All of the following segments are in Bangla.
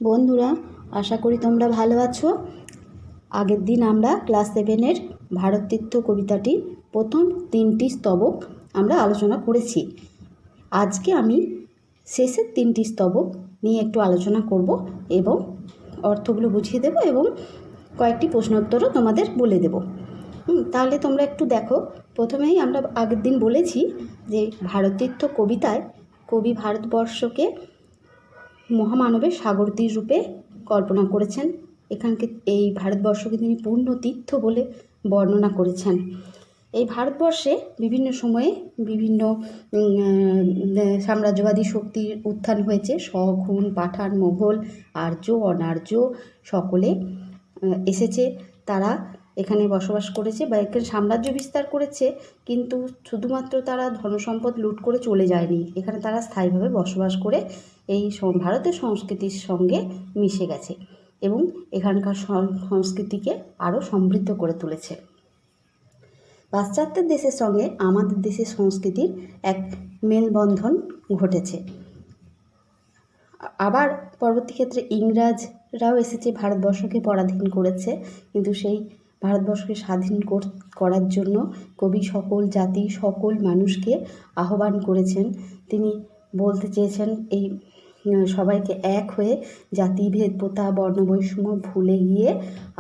বন্ধুরা, আশা করি তোমরা ভালো আছো। আগের দিন আমরা ক্লাস 7-এর ভারততীর্থ কবিতাটি প্রথম 3টি স্তবক আমরা আলোচনা করেছি। আজকে আমি শেষের 3টি স্তবক নিয়ে একটু আলোচনা করব এবং অর্থগুলো বুঝিয়ে দেব এবং কয়েকটি প্রশ্নোত্তরও তোমাদের বলে দেব। তাহলে তোমরা একটু দেখো। প্রথমেই আমরা আগের দিন বলেছি যে ভারততীর্থ কবিতায় কবি ভারতবর্ষকে মহামানবের সাগরতীর রূপে কল্পনা করেছেন। এখানকে এই ভারতবর্ষকে তিনি পূর্ণ তীর্থ বলে বর্ণনা করেছেন। এই ভারতবর্ষে বিভিন্ন সময়ে বিভিন্ন সাম্রাজ্যবাদী শক্তির উত্থান হয়েছে। শক, হুন, পাঠান, মোগল, আর্য, অনার্য সকলে এসেছে। তারা এখানে বসবাস করেছে বা এখানে সাম্রাজ্য বিস্তার করেছে, কিন্তু শুধুমাত্র তারা ধনসম্পদ লুট করে চলে যায়নি। এখানে তারা স্থায়ীভাবে বসবাস করে এই ভারতের সংস্কৃতির সঙ্গে মিশে গেছে এবং এখানকার সংস্কৃতিকে আরও সমৃদ্ধ করে তুলেছে। পাশ্চাত্যের দেশের সঙ্গে আমাদের দেশের সংস্কৃতির এক মেলবন্ধন ঘটেছে। আবার পরবর্তী ক্ষেত্রে ইংরাজরাও এসেছে, ভারতবর্ষকে পরাধীন করেছে, কিন্তু সেই ভারতবর্ষকে স্বাধীন করার জন্য কবি সকল জাতি সকল মানুষকে আহ্বান করেছেন। তিনি বলতে চেয়েছেন এই সবাইকে এক হয়ে জাতিভেদ প্রথা বর্ণবৈষম্য ভুলে গিয়ে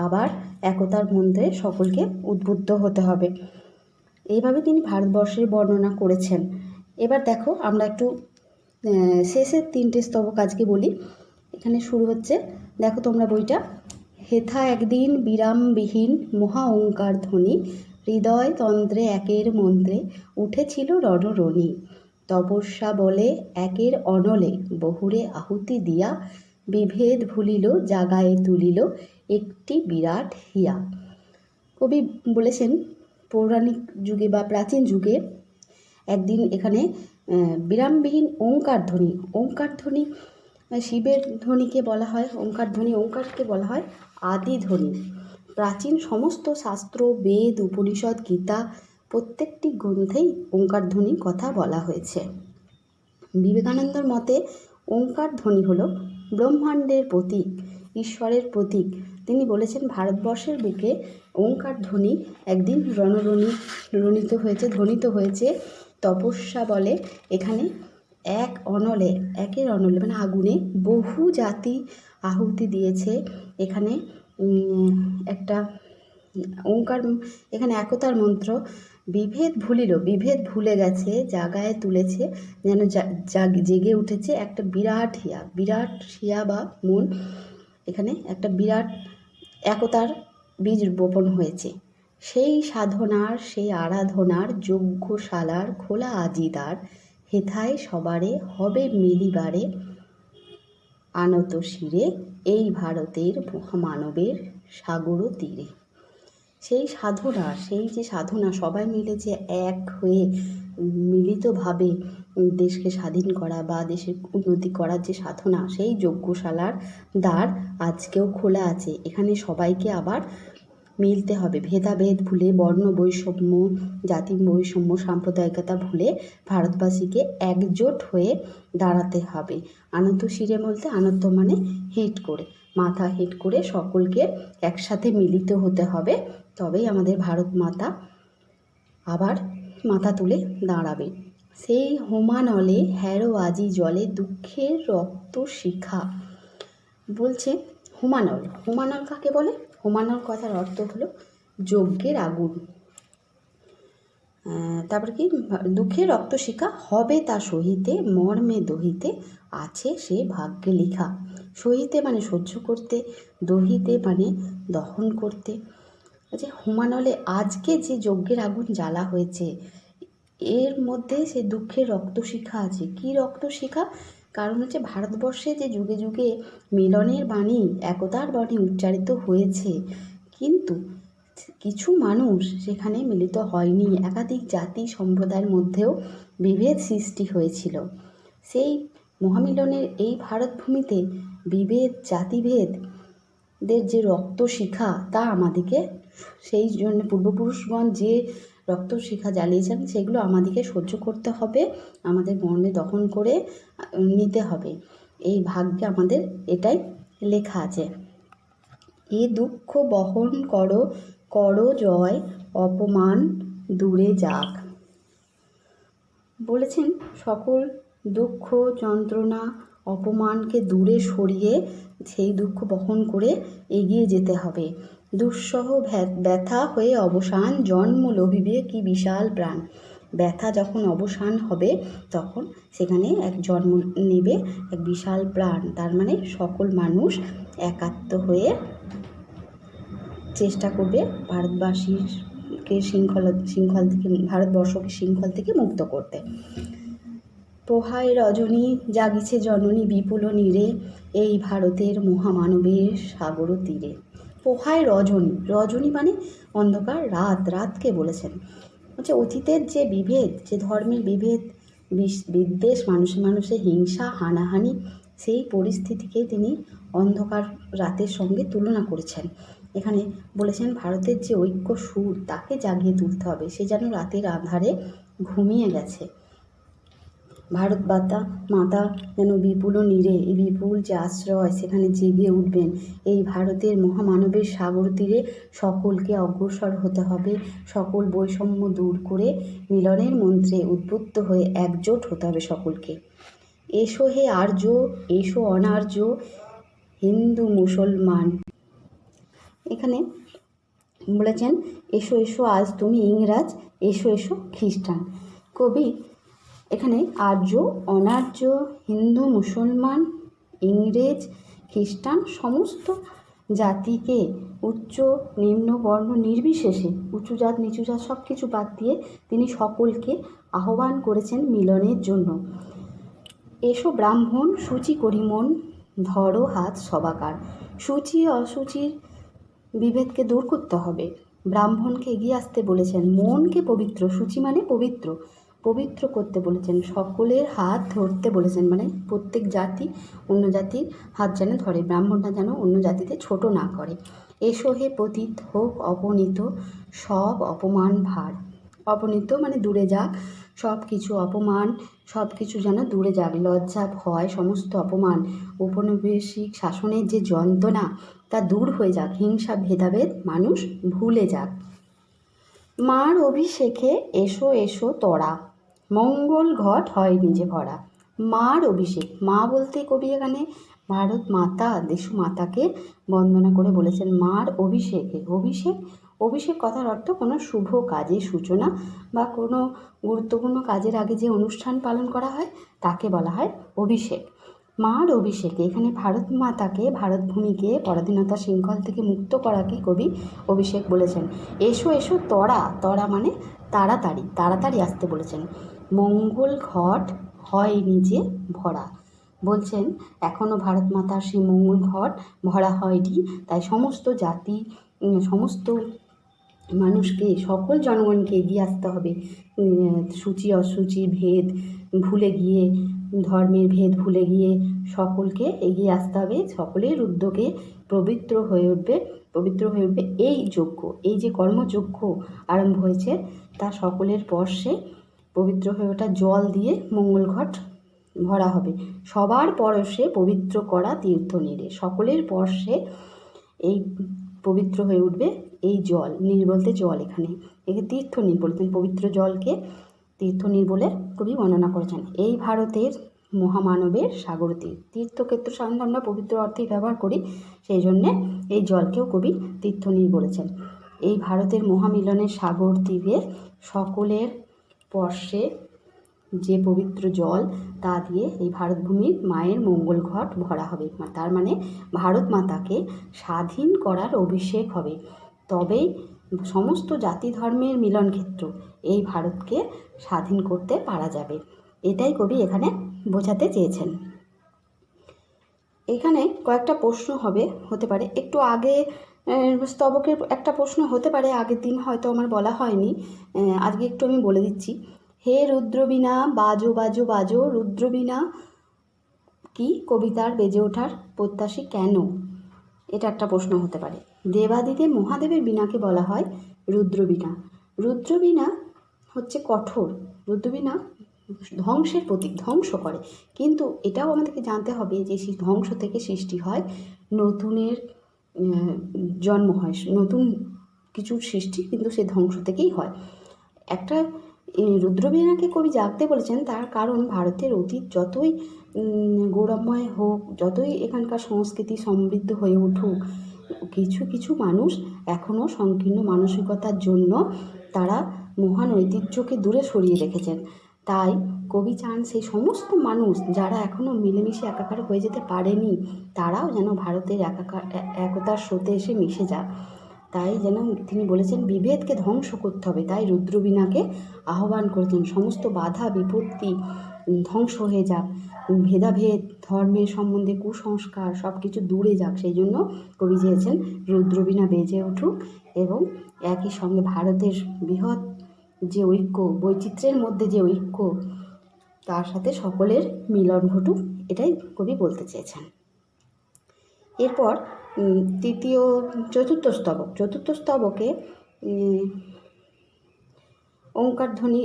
আবার একতার মন্ত্রে সকলকে উদ্বুদ্ধ হতে হবে। এইভাবে তিনি ভারতবর্ষের বর্ণনা করেছেন। এবার দেখো, আমরা একটু শেষের 3টে স্তবক আজকে বলি। এখানে শুরু হচ্ছে, দেখো তোমরা বইটা। হেথা একদিন বিরামবিহীন মহা ওঙ্কার ধ্বনি, হৃদয় তন্ত্রে একের মন্ত্রে উঠেছিল রণরণী। তপস্যা বলে একের অনলে বহুরে আহুতি দিয়া, বিভেদ ভুলিল জাগায়ে তুলিল একটি বিরাট হিয়া। কবি বলেছেন পৌরাণিক যুগে বা প্রাচীন যুগে একদিন এখানে বিরামবিহীন ওঙ্কার ধ্বনি, ওঙ্কার ধ্বনি শিবের ধ্বনিকে বলা হয় ওঙ্কার ধ্বনি। ওঙ্কারকে বলা হয় আদি ধ্বনি। প্রাচীন সমস্ত শাস্ত্র, বেদ, উপনিষদ, গীতা প্রত্যেকটি গ্রন্থেই ওঙ্কার ধ্বনির কথা বলা হয়েছে। বিবেকানন্দর মতে ওঙ্কার ধ্বনি হল ব্রহ্মাণ্ডের প্রতীক, ঈশ্বরের প্রতীক। তিনি বলেছেন ভারতবর্ষের বুকে ওঙ্কার ধ্বনি একদিন ধ্বনিত হয়েছে। তপস্যা বলে এখানে একের অনলে মানে আগুনে বহু জাতি আহুতি দিয়েছে। এখানে একটা ওঙ্কার, এখানে একতার মন্ত্র। বিভেদ ভুলে গেছে, জাগায় তুলেছে, যেন জেগে উঠেছে একটা বিরাট হিয়া বা মন। এখানে একটা বিরাট একতার বীজ বপন হয়েছে। সেই সাধনার সেই আরাধনার যজ্ঞশালার খোলা আজিদার, হেথায় সবারে হবে মিলিবারে আনত শিরে এই ভারতের মহামানবের সাগর তীরে। সেই সাধনা সবাই মিলে যে এক হয়ে মিলিতভাবে দেশকে স্বাধীন করা বা দেশের উন্নতি করার যে সাধনা, সেই যজ্ঞশালার দ্বার আজকেও খোলা আছে। এখানে সবাইকে আবার মিলতে হবে, ভেদাভেদ ভুলে, বর্ণ বৈষম্য, জাতি বৈষম্য, সাম্প্রদায়িকতা ভুলে ভারতবাসীকে একজোট হয়ে দাঁড়াতে হবে। আনত শিরে বলতে আনত মানে হেঁট করে, মাথা হেঁট করে সকলকে একসাথে মিলিত হতে হবে, তবেই আমাদের ভারত মাতা আবার মাথা তুলে দাঁড়াবে। সেই হোমানলে হ্যারো আজি জলে দুঃখের রক্ত শিখা। বলছে হোমানল কাকে বলে? হোমানল কথার অর্থ হলো যজ্ঞের আগুন। তারপর কি, দুঃখের রক্ত শিখা হবে তা সহিতে, মর্মে দহিতে আছে সে ভাগ্যে লিখা। সহিতে মানে সহ্য করতে, দহিতে মানে দহন করতে। যে হোমানলে আজকে যে যজ্ঞের আগুন জ্বালা হয়েছে, এর মধ্যে সে দুঃখের রক্তশিখা আছে। কি রক্তশিখা? কারণ হচ্ছে ভারতবর্ষে যে যুগে যুগে মিলনের বাণী, একতার বাণী উচ্চারিত হয়েছে, কিন্তু কিছু মানুষ সেখানে মিলিত হয়নি। একাধিক জাতি সম্প্রদায়ের মধ্যেও বিভেদ সৃষ্টি হয়েছিল। সেই মহামিলনের এই ভারতভূমিতে বিভেদ, জাতিভেদের যে রক্তশিখা, তা আমাদেরকে, সেই জন্য পূর্বপুরুষগণ যে রক্তশিখা জ্বালিয়েছেন সেগুলো আমাদেরকে সহ্য করতে হবে, আমাদের মর্মে দহন করে নিতে হবে। এই ভাগ্যে আমাদের এটাই লেখা আছে, এ দুঃখ বহন করো, করো জয়, অপমান দূরে যাক। বলেছেন সকল দুঃখ যন্ত্রণা অপমানকে দূরে সরিয়ে সেই দুঃখ বহন করে এগিয়ে যেতে হবে। দুঃসহ ব্যথা হয়ে অবসান, জন্ম লভিবে কি বিশাল প্রাণ। ব্যথা যখন অবসান হবে তখন সেখানে এক জন্ম নেবে এক বিশাল প্রাণ। তার মানে সকল মানুষ একাত্ম হয়ে চেষ্টা করবে ভারতবাসীকে শৃঙ্খল থেকে, ভারতবর্ষকে শৃঙ্খল থেকে মুক্ত করতে। পোহায় রজনী জাগিছে জননী বিপুল নীরে, এই ভারতের মহামানবের সাগর তীরে। পোহায় রজনী, রজনী মানে অন্ধকার, রাতকে বলেছেন। হচ্ছে অতীতের যে বিভেদ, যে ধর্মের বিভেদ, বিদ্বেষ, মানুষে হিংসা হানাহানি, সেই পরিস্থিতিকে তিনি অন্ধকার রাতের সঙ্গে তুলনা করেছেন। এখানে বলেছেন ভারতের যে ঐক্য সুর তাকে জাগিয়ে তুলতে হবে, সে যেন রাতের আধারে ঘুমিয়ে গেছে। ভারত মাতা যেন বিপুল নীরে, এই বিপুল যে আশ্রয় সেখানে জেগে উঠবেন। এই ভারতের মহামানবের সাগর তীরে সকলকে অগ্রসর হতে হবে, সকল বৈষম্য দূর করে মিলনের মন্ত্রে উদ্বুদ্ধ হয়ে একজোট হতে হবে সকলকে। এসো হে আর্য, এসো অনার্য, হিন্দু মুসলমান। এখানে বলেছেন এসো এসো আজ তুমি ইংরাজ, এসো এসো খ্রিস্টান। কবি এখানে আর্য অনার্য হিন্দু মুসলমান ইংরেজ খ্রিস্টান সমস্ত জাতিকে উচ্চ নিম্ন বর্ণ নির্বিশেষে, উঁচু জাত নিচু জাত সব কিছু বাদ দিয়ে তিনি সকলকে আহ্বান করেছেন মিলনের জন্য। এসো ব্রাহ্মণ সূচি করি মন, ধরো হাত সবাকার। সূচি অসুচির বিভেদকে দূর করতে হবে, ব্রাহ্মণকে এগিয়ে আসতে বলেছেন, মনকে পবিত্র, সূচি মানে পবিত্র, পবিত্র করতে বলেছেন, সকলের হাত ধরতে বলেছেন, মানে প্রত্যেক জাতি অন্য জাতির হাত যেন ধরে, ব্রাহ্মণরা যেন অন্য জাতিতে ছোট না করে। এসো হে পতিত হোক অপনীত সব অপমান ভার। অপনীত মানে দূরে যাক, সব কিছু অপমান সব কিছু যেন দূরে যাক, লজ্জা ভয় সমস্ত অপমান, ঔপনিবেশিক শাসনের যে যন্ত্রণা তা দূর হয়ে যাক, হিংসা ভেদাভেদ মানুষ ভুলে যাক। মার অভিষেকে এসো এসো তরা, মঙ্গল ঘট হয় নিজে ভরা। মার অভিষেক, মা বলতে কবি এখানে ভারত মাতা দেশু মাতাকে বন্দনা করে বলেছেন মার অভিষেকে। অভিষেক কথার অর্থ কোনো শুভ কাজের সূচনা বা কোনো গুরুত্বপূর্ণ কাজের আগে যে অনুষ্ঠান পালন করা হয় তাকে বলা হয় অভিষেক। মার অভিষেকে এখানে ভারত মাতাকে, ভারত ভূমিকে পরাধীনতা শৃঙ্খল থেকে মুক্ত করাকে কবি অভিষেক বলেছেন। এসো এসো তরা মানে তাড়াতাড়ি আসতে বলেছেন। মঙ্গল ঘট হয় নিজে ভরা, বলছেন এখনও ভারত মাতার সেই মঙ্গল ঘট ভরা হয়নি, তাই সমস্ত জাতি সমস্ত মানুষকে সকল জনগণকে এগিয়ে আসতে হবে, সূচি অসুচি ভেদ ভুলে গিয়ে, ধর্মের ভেদ ভুলে গিয়ে সকলকে এগিয়ে আসতে হবে, সকলের উদ্যোগে পবিত্র হয়ে উঠবে এই যজ্ঞ, এই যে কর্মযজ্ঞ আরম্ভ হয়েছে তা সকলের পরশে পবিত্র হয়ে ওঠা জল দিয়ে মঙ্গল ঘট ভরা হবে। সবার পরশে পবিত্র করা তীর্থ নীরে, সকলের পরশে এই পবিত্র হয়ে উঠবে এই জল। নীর বলতে জল, এখানে একে তীর্থ নীর বলতেন, পবিত্র জলকে তীর্থ নীর বলে কবি বর্ণনা করেছেন। এই ভারতের মহামানবের সাগর তীর, তীর্থক্ষেত্র সাধারণত আমরা পবিত্র অর্থেই ব্যবহার করি, সেই জন্যে এই জলকেও কবি তীর্থ নীর বলেছেন। এই ভারতের মহামিলনের সাগর তীরে সকলের স্পর্শে যে পবিত্র জল তা দিয়ে এই ভারতভূমির মায়ের মঙ্গল ঘট ভরা হবে। তার মানে ভারত মাতাকে স্বাধীন করার অভিষেক হবে, তবেই সমস্ত জাতি ধর্মের মিলন ক্ষেত্র এই ভারতকে স্বাধীন করতে পারা যাবে। এটাই কবি এখানে বোঝাতে চেয়েছেন। এখানে কয়েকটা প্রশ্ন হতে পারে, একটু আগে স্তবকের একটা প্রশ্ন হতে পারে, আগের দিন হয়তো আমার বলা হয়নি, আজকে একটু আমি বলে দিচ্ছি। হে রুদ্রবীণা বাজো বাজো বাজো, রুদ্রবীণা কি কবিতার বেজে ওঠার প্রত্যাশী কেন, এটা একটা প্রশ্ন হতে পারে। দেবাদিদেব মহাদেবের বীণাকে বলা হয় রুদ্রবীণা। রুদ্রবীণা হচ্ছে কঠোর, রুদ্রবীণা ধ্বংসের প্রতীক, ধ্বংস করে, কিন্তু এটাও আমাদেরকে জানতে হবে যে সেই ধ্বংস থেকে সৃষ্টি হয় নতুনের জন্ম হয়, নতুন কিছুর সৃষ্টি কিন্তু সে ধ্বংস থেকেই হয়। একটা রুদ্রবীণাকে কবি জাগতে বলেছেন, তার কারণ ভারতের অতীত যতই গৌরবময় হোক, যতই এখানকার সংস্কৃতি সমৃদ্ধ হয়ে উঠুক, কিছু কিছু মানুষ এখনও সংকীর্ণ মানসিকতার জন্য তারা মহান ঐতিহ্যকে দূরে সরিয়ে রেখেছেন। তাই কবি চান সেই সমস্ত মানুষ যারা এখনও মিলেমিশে একাকার হয়ে যেতে পারেনি, তারাও যেন ভারতের একতার স্রোতে এসে মিশে যাক। তাই যেন তিনি বলেছেন বিভেদকে ধ্বংস করতে হবে। তাই রুদ্রবীণাকে আহ্বান করেছেন সমস্ত বাধা বিপত্তি ধ্বংস হয়ে যাক, ভেদাভেদ, ধর্মের সম্বন্ধে কুসংস্কার সব কিছু দূরে যাক। সেই জন্য কবি চেয়েছেন রুদ্রবীণা বেজে উঠুক এবং একই সঙ্গে ভারতের বৃহৎ যে ঐক্য, বৈচিত্র্যের মধ্যে যে ঐক্য, তার সাথে সকলের মিলন ঘটুক, এটাই কবি বলতে চেয়েছেন। এরপর চতুর্থ স্তবকে ওঙ্কার ধ্বনি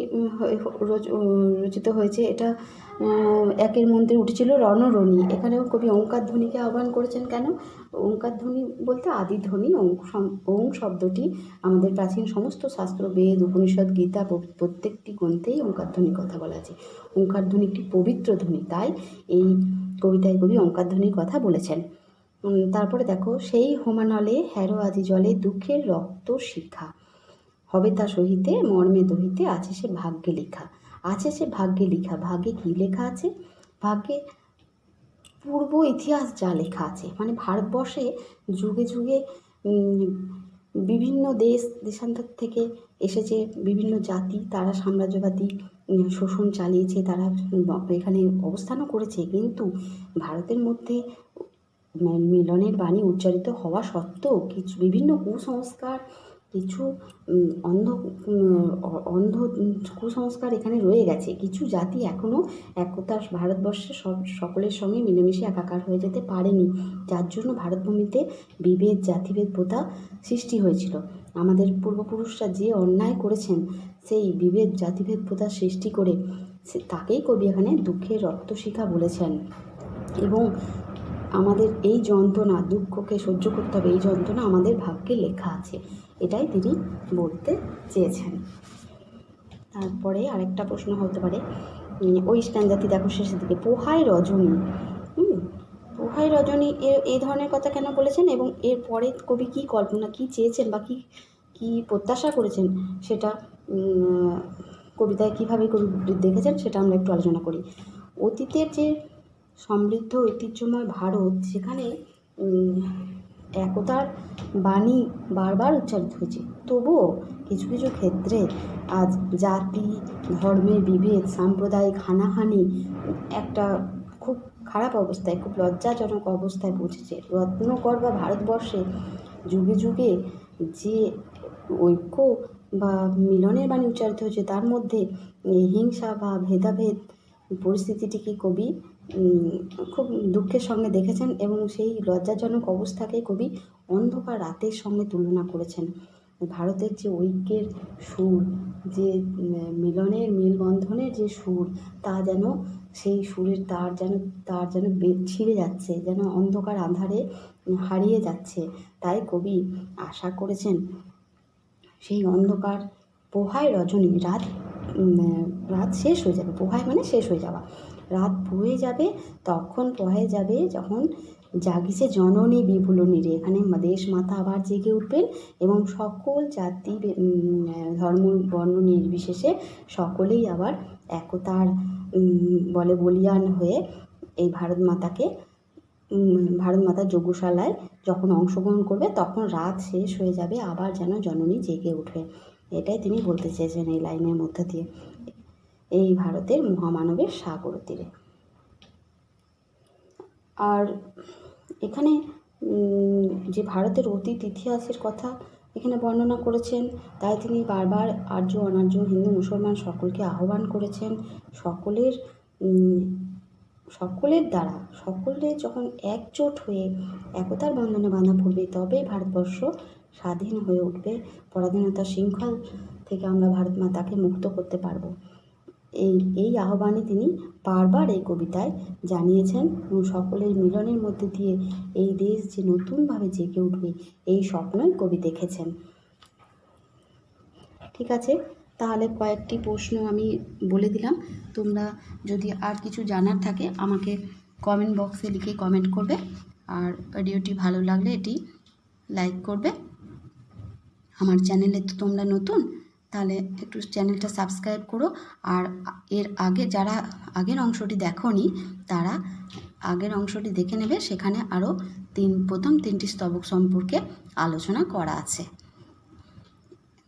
রচিত হয়েছে। এটা একের মধ্যে উঠেছিল রণরণী। এখানেও কবি ওঙ্কার ধ্বনিকে আহ্বান করেছেন। কেন? ওঙ্কার ধ্বনি বলতে আদি ধ্বনি। ওং শব্দটি আমাদের প্রাচীন সমস্ত শাস্ত্র, বেদ, উপনিষদ, গীতা প্রত্যেকটি গ্রন্থেই ওঙ্কার ধ্বনির কথা বলা আছে। ওঙ্কার ধ্বনি একটি পবিত্র ধ্বনি, তাই এই কবিতায় কবি ওঙ্কার ধ্বনির কথা বলেছেন। তারপরে দেখো, সেই হোমানলে হ্যারো আজি জলে দুঃখের রক্ত শিখা হবে তা সহিতে মর্মে দহিতে আছে সে ভাগ্যে লেখা। আছে সে ভাগ্যে লেখা। ভাগ্যে কী লেখা আছে? ভাগ্যে পূর্ব ইতিহাস যা লেখা আছে, মানে ভারতবর্ষে যুগে যুগে বিভিন্ন দেশান্তর থেকে এসেছে বিভিন্ন জাতি, তারা সাম্রাজ্যবাদী শোষণ চালিয়েছে, তারা এখানে অবস্থানও করেছে। কিন্তু ভারতের মধ্যে মিলনের বাণী উচ্চারিত হওয়া সত্ত্বেও কিছু বিভিন্ন কুসংস্কার, কিছু অন্ধ কুসংস্কার এখানে রয়ে গেছে। কিছু জাতি এখনও একতার ভারতবর্ষে সকলের সঙ্গে মিলেমিশে একাকার হয়ে যেতে পারেনি, যার জন্য ভারতভূমিতে বিভেদ, জাতিভেদ প্রথা সৃষ্টি হয়েছিল। আমাদের পূর্বপুরুষরা যে অন্যায় করেছেন, সেই বিভেদ, জাতিভেদ প্রথা সৃষ্টি করে তাকেই কবি এখানে দুঃখের রক্তশিখা বলেছেন। এবং আমাদের এই যন্ত্রণা, দুঃখকে সহ্য করতে হবে, এই যন্ত্রণা আমাদের ভাগ্যে লেখা আছে, এটাই তিনি বলতে চেয়েছেন। তারপরে আরেকটা প্রশ্ন হতে পারে ওই স্ট্যান্জাটি দেখো শেষের দিকে, পোহাই রজনী। পোহাই রজনী এই ধরনের কথা কেন বলেছেন এবং এর পরে কবি কী কল্পনা, কী চেয়েছেন বা কী প্রত্যাশা করেছেন, সেটা কবিতায় কীভাবে কবি দেখেছেন সেটা আমরা একটু আলোচনা করি। অতীতের যে সমৃদ্ধ ঐতিহ্যময় ভারত, সেখানে একতার বাণী বারবার উচ্চারিত হয়েছে, তবুও কিছু কিছু ক্ষেত্রে আজ জাতি, ধর্মের বিভেদ, সাম্প্রদায়িক হানাহানি একটা খুব খারাপ অবস্থায়, খুব লজ্জাজনক অবস্থায় পৌঁছেছে। রত্নকর বা ভারতবর্ষে যুগে যুগে যে ঐক্য বা মিলনের বাণী উচ্চারিত হয়েছে, তার মধ্যে হিংসা বা ভেদাভেদ পরিস্থিতিটিকে কবি খুব দুঃখের সঙ্গে দেখেছেন এবং সেই লজ্জাজনক অবস্থাকে কবি অন্ধকার রাতের সঙ্গে তুলনা করেছেন। ভারতের যে ঐক্যের সুর, যে মিলনের মেলবন্ধনের যে সুর, তা যেন সেই সুরের তার যেন ছিঁড়ে যাচ্ছে, যেন অন্ধকার আঁধারে হারিয়ে যাচ্ছে। তাই কবি আশা করেছেন সেই অন্ধকার পোহায় রজনী, রাত শেষ হয়ে যাবে। পোহায় মানে শেষ হয়ে যাওয়া। রাত পুয়ে যাবে, তখন পোহায় যাবে যখন জাগিছে জননী বিপুলনী রে। এখানে দেশ মাতা আবার জেগে উঠবেন এবং সকল জাতি, ধর্ম, বর্ণ নির্বিশেষে সকলেই আবার একতার বলে বলিয়ান হয়ে এই ভারত মাতার যজ্ঞশালায় যখন অংশগ্রহণ করবে, তখন রাত শেষ হয়ে যাবে, আবার যেন জননী জেগে উঠবে। এটাই তিনি বলতে চেয়েছেন এই লাইনের মধ্যে দিয়ে, এই ভারতের মহামানবের সাগর তীরে। আর এখানে যে ভারতের অতীত ইতিহাসের কথা এখানে বর্ণনা করেছেন, তাই তিনি বারবার আর্য অনার্য, হিন্দু মুসলমান সকলকে আহ্বান করেছেন, সকলের দ্বারা সকলে যখন একজোট হয়ে একতার বন্ধনে বাঁধা পড়বে, তবেই ভারতবর্ষ স্বাধীন হয়ে উঠবে। পরাধীনতার শৃঙ্খল থেকে আমরা ভারত মাতাকে মুক্ত করতে পারব। এই এই আহ্বানে তিনি বারবার এই কবিতায় জানিয়েছেন এবং সকলের মিলনের মধ্যে দিয়ে এই দেশ যে নতুনভাবে জেগে উঠবে এই স্বপ্নই কবি দেখেছেন। ঠিক আছে, তাহলে কয়েকটি প্রশ্ন আমি বলে দিলাম। তোমরা যদি আর কিছু জানার থাকে আমাকে কমেন্ট বক্সে লিখে কমেন্ট করবে, আর ভিডিওটি ভালো লাগলে এটি লাইক করবে। আমার চ্যানেলে তো তোমরা নতুন, তাহলে একটু চ্যানেলটা সাবস্ক্রাইব করো। আর এর আগে যারা আগের অংশটি দেখোনি তারা আগের অংশটি দেখে নেবে, সেখানে আরও প্রথম 3টি স্তবক সম্পর্কে আলোচনা করা আছে।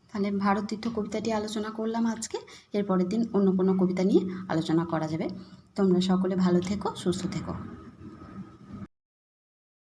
তাহলে ভারতীর্থ কবিতাটি আলোচনা করলাম আজকে, এর পরের দিন অন্য কোনো কবিতা নিয়ে আলোচনা করা যাবে। তোমরা সকলে ভালো থেকো, সুস্থ থেকো।